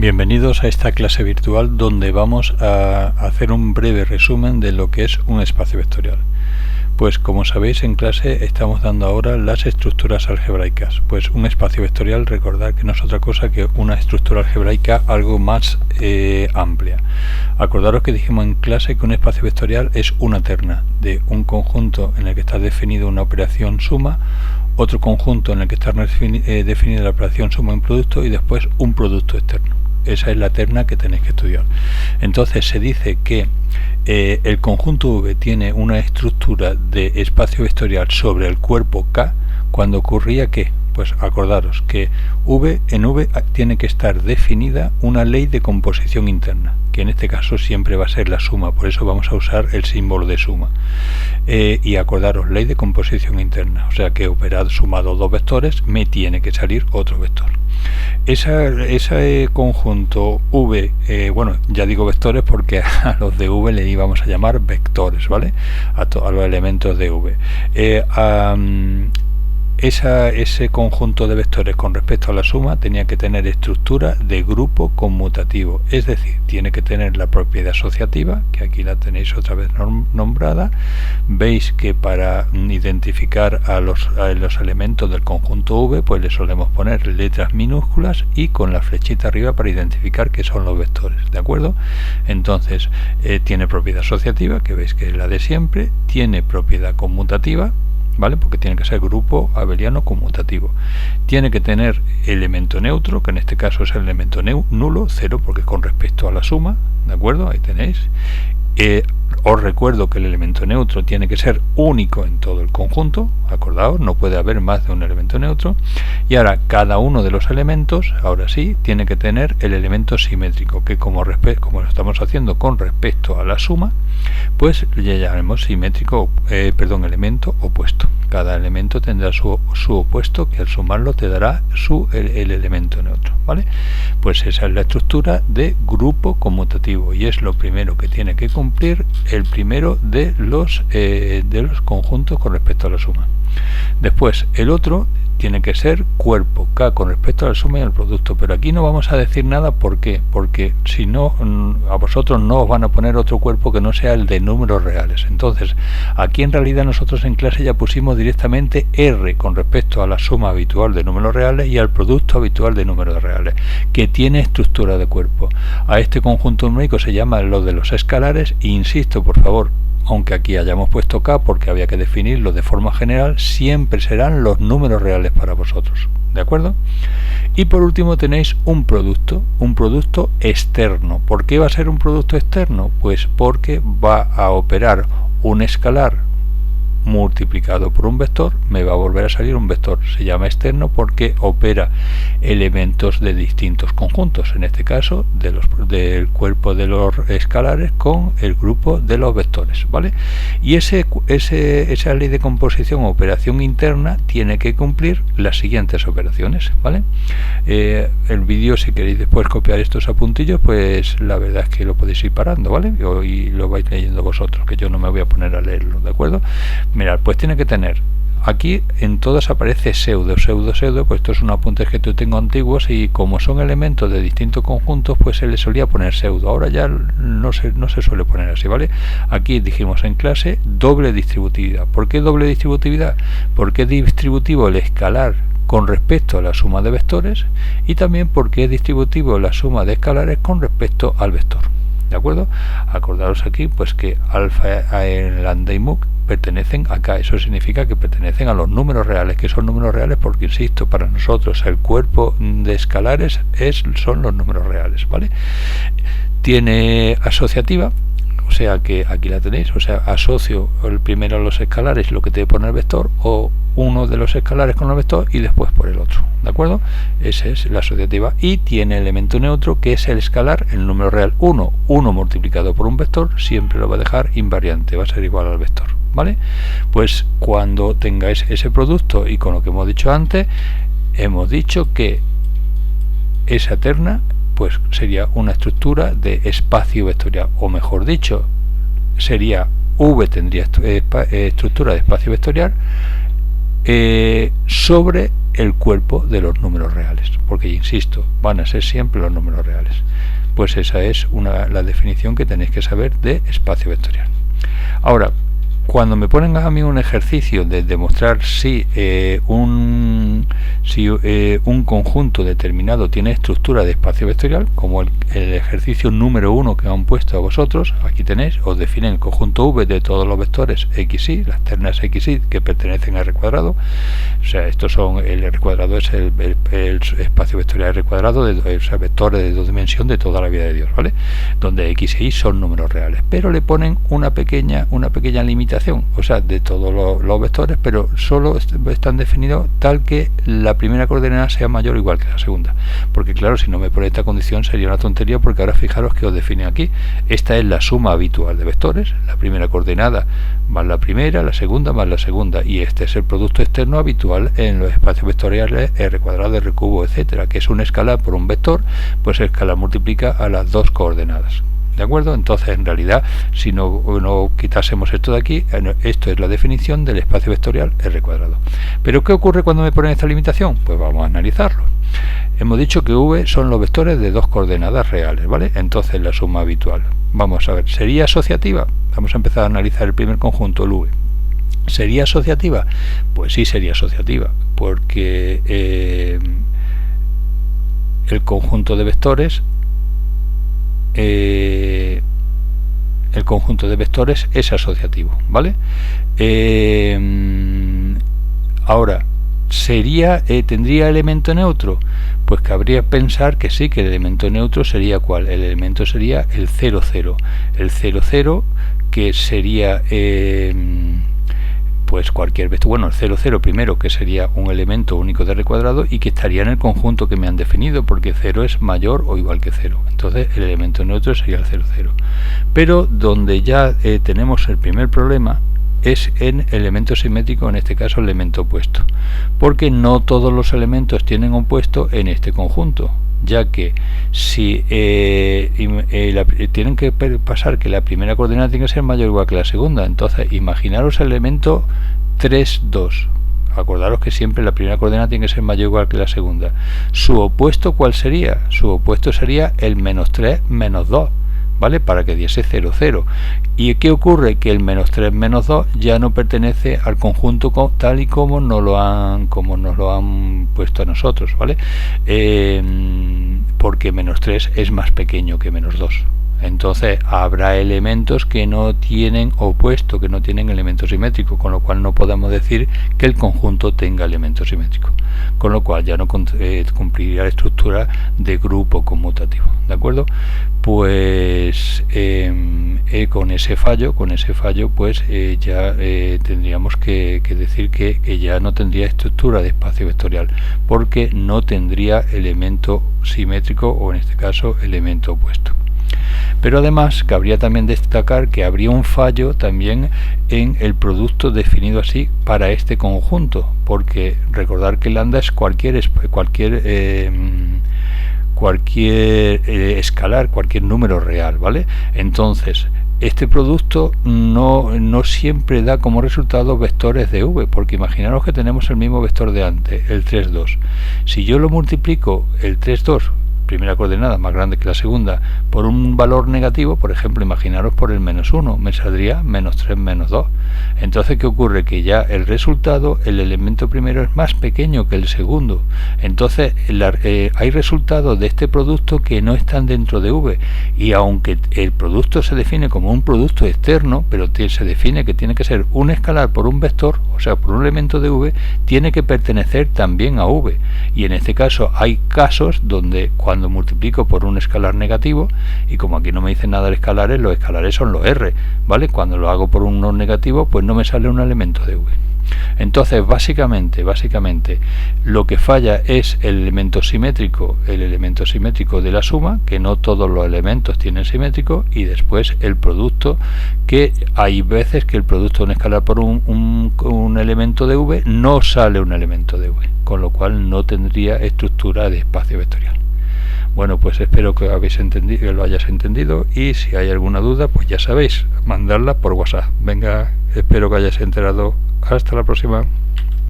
Bienvenidos a esta clase virtual donde vamos a hacer un breve resumen de lo que es un espacio vectorial. Pues como sabéis, en clase estamos dando ahora las estructuras algebraicas. Pues un espacio vectorial, recordad que no es otra cosa que una estructura algebraica algo más amplia. Acordaros que dijimos en clase que un espacio vectorial es una terna de un conjunto en el que está definida una operación suma, otro conjunto en el que está definida la operación suma en producto y después un producto externo. Esa es la terna que tenéis que estudiar. Entonces se dice que el conjunto V tiene una estructura de espacio vectorial sobre el cuerpo K cuando ocurría que, pues acordaros que en V tiene que estar definida una ley de composición interna, que en este caso siempre va a ser la suma, por eso vamos a usar el símbolo de suma. Y acordaros, ley de composición interna, o sea que operado sumado dos vectores me tiene que salir otro vector. Ese conjunto V, bueno, ya digo vectores porque a los de V le íbamos a llamar vectores, ¿vale? A los elementos de V. Ese conjunto de vectores con respecto a la suma tenía que tener estructura de grupo conmutativo, es decir, tiene que tener la propiedad asociativa, que aquí la tenéis otra vez nombrada. Veis que para identificar a los elementos del conjunto V, pues le solemos poner letras minúsculas y con la flechita arriba para identificar que son los vectores, ¿de acuerdo? Entonces, tiene propiedad asociativa, que veis que es la de siempre, tiene propiedad conmutativa, ¿vale? Porque tiene que ser grupo abeliano conmutativo. Tiene que tener elemento neutro, que en este caso es el elemento nulo, 0, porque es con respecto a la suma, ¿de acuerdo? Ahí tenéis. Os recuerdo que el elemento neutro tiene que ser único en todo el conjunto, acordaos, no puede haber más de un elemento neutro. Y ahora cada uno de los elementos, ahora sí, tiene que tener el elemento simétrico, que como lo estamos haciendo con respecto a la suma, pues le llamaremos simétrico, elemento opuesto. Cada elemento tendrá su opuesto, que al sumarlo te dará el elemento neutro, ¿vale? Pues esa es la estructura de grupo conmutativo y es lo primero que tiene que cumplir el primero de los conjuntos con respecto a la suma. Después el otro tiene que ser cuerpo K con respecto a la suma y al producto, pero aquí no vamos a decir nada. ¿Por qué? Porque si no, a vosotros no os van a poner otro cuerpo que no sea el de números reales. Entonces aquí en realidad nosotros en clase ya pusimos directamente R con respecto a la suma habitual de números reales y al producto habitual de números reales, que tiene estructura de cuerpo. A este conjunto numérico se llama lo de los escalares e insisto, por favor, aunque aquí hayamos puesto K porque había que definirlo de forma general, siempre serán los números reales para vosotros, ¿de acuerdo? Y por último tenéis un producto externo. ¿Por qué va a ser un producto externo? Pues porque va a operar un escalar multiplicado por un vector, me va a volver a salir un vector. Se llama externo porque opera elementos de distintos conjuntos, en este caso del cuerpo de los escalares con el grupo de los vectores, ¿vale? Y esa ley de composición o operación interna tiene que cumplir las siguientes operaciones, ¿vale? El vídeo, si queréis después copiar estos apuntillos, pues la verdad es que lo podéis ir parando, ¿vale? Y lo vais leyendo vosotros, que yo no me voy a poner a leerlo, ¿de acuerdo? Mirad, pues tiene que tener, aquí en todas aparece pseudo, pues estos son apuntes que yo tengo antiguos y como son elementos de distintos conjuntos, pues se le solía poner pseudo, ahora ya no se suele poner así, ¿vale? Aquí dijimos en clase doble distributividad. ¿Por qué doble distributividad? Porque es distributivo el escalar con respecto a la suma de vectores y también porque es distributivo la suma de escalares con respecto al vector, ¿de acuerdo? Acordaros aquí pues que alfa, lambda y mu pertenecen acá, eso significa que pertenecen a los números reales, que son números reales porque, insisto, para nosotros el cuerpo de escalares son los números reales, ¿vale? Tiene asociativa, o sea que aquí la tenéis, o sea, asocio el primero a los escalares lo que te pone el vector, o uno de los escalares con el vector y después por el otro, ¿de acuerdo? Esa es la asociativa. Y tiene elemento neutro, que es el escalar, el número real 1 multiplicado por un vector, siempre lo va a dejar invariante, va a ser igual al vector, ¿vale? Pues cuando tengáis ese producto y con lo que hemos dicho antes, hemos dicho que esa terna pues sería una estructura de espacio vectorial, o mejor dicho, sería V tendría estructura de espacio vectorial, sobre el cuerpo de los números reales, porque insisto, van a ser siempre los números reales. Pues esa es la definición que tenéis que saber de espacio vectorial. Ahora, cuando me ponen a mí un ejercicio de demostrar si un conjunto determinado tiene estructura de espacio vectorial, como el ejercicio número 1 que han puesto a vosotros, aquí tenéis, os definen el conjunto V de todos los vectores xy, las ternas xy que pertenecen a R cuadrado, o sea, estos son, el R cuadrado es el espacio vectorial R cuadrado, o sea, vectores de 2 dimensiones de toda la vida de Dios, ¿vale? Donde x e y son números reales, pero le ponen una pequeña limitación, o sea, de todos los vectores, pero solo están definidos tal que la primera coordenada sea mayor o igual que la segunda, porque claro, si no me pone esta condición sería una tontería, porque ahora fijaros que os define aquí, esta es la suma habitual de vectores, la primera coordenada más la primera, la segunda más la segunda, y este es el producto externo habitual en los espacios vectoriales R cuadrado, R cubo, etcétera, que es un escalar por un vector, pues el escalar multiplica a las dos coordenadas. ¿De acuerdo? Entonces, en realidad, si no quitásemos esto de aquí, esto es la definición del espacio vectorial R cuadrado. ¿Pero qué ocurre cuando me ponen esta limitación? Pues vamos a analizarlo. Hemos dicho que V son los vectores de dos coordenadas reales, ¿vale? Entonces, la suma habitual. Vamos a ver, ¿sería asociativa? Vamos a empezar a analizar el primer conjunto, el V. ¿Sería asociativa? Pues sí sería asociativa, porque el conjunto de vectores es asociativo, ¿vale? Ahora, ¿tendría elemento neutro? Pues cabría pensar que sí, que el elemento neutro sería ¿cuál? El elemento sería el 0, 0. El 0, 0, que sería pues cualquier vector, bueno, el 0, 0 primero, que sería un elemento único de R cuadrado y que estaría en el conjunto que me han definido, porque 0 es mayor o igual que 0. Entonces el elemento neutro sería el 0, 0. Pero donde ya tenemos el primer problema es en elemento simétrico, en este caso el elemento opuesto, porque no todos los elementos tienen opuesto en este conjunto, ya que si tienen que pasar que la primera coordenada tiene que ser mayor o igual que la segunda. Entonces imaginaros el elemento 3, 2. Acordaros que siempre la primera coordenada tiene que ser mayor o igual que la segunda. Su opuesto, ¿cuál sería? Su opuesto sería el menos 3 menos 2, ¿vale? Para que diese 0, 0. ¿Y qué ocurre? Que el menos 3 menos 2 ya no pertenece al conjunto tal y como nos lo han puesto a nosotros, ¿vale? Porque menos 3 es más pequeño que menos 2. Entonces habrá elementos que no tienen opuesto, que no tienen elemento simétrico, con lo cual no podemos decir que el conjunto tenga elemento simétrico, con lo cual ya no cumpliría la estructura de grupo conmutativo, ¿de acuerdo? Pues con ese fallo pues ya tendríamos que decir que ya no tendría estructura de espacio vectorial, porque no tendría elemento simétrico, o en este caso elemento opuesto. Pero además cabría también destacar que habría un fallo también en el producto definido así para este conjunto, porque recordar que lambda es cualquier escalar, cualquier número real, ¿vale? Entonces este producto no siempre da como resultado vectores de V, porque imaginaros que tenemos el mismo vector de antes, el 3, 2. Si yo lo multiplico, el 3, 2, primera coordenada más grande que la segunda, por un valor negativo, por ejemplo, imaginaros por el menos 1, me saldría menos 3 menos 2. Entonces, ¿qué ocurre? Que ya el resultado, el elemento primero es más pequeño que el segundo. Entonces, hay resultados de este producto que no están dentro de V, y aunque el producto se define como un producto externo, pero se define que tiene que ser un escalar por un vector, o sea, por un elemento de V, tiene que pertenecer también a V. Y en este caso hay casos donde cuando multiplico por un escalar negativo, y como aquí no me dicen nada de escalares, los escalares son los R, ¿vale? Cuando lo hago por uno negativo, pues no me sale un elemento de V. Entonces, básicamente, lo que falla es el elemento simétrico de la suma, que no todos los elementos tienen simétrico, y después el producto, que hay veces que el producto de un escalar por un elemento de V no sale un elemento de V, con lo cual no tendría estructura de espacio vectorial. Bueno, pues espero que lo hayáis entendido, y si hay alguna duda, pues ya sabéis, mandarla por WhatsApp. Venga, espero que hayáis enterado. Hasta la próxima.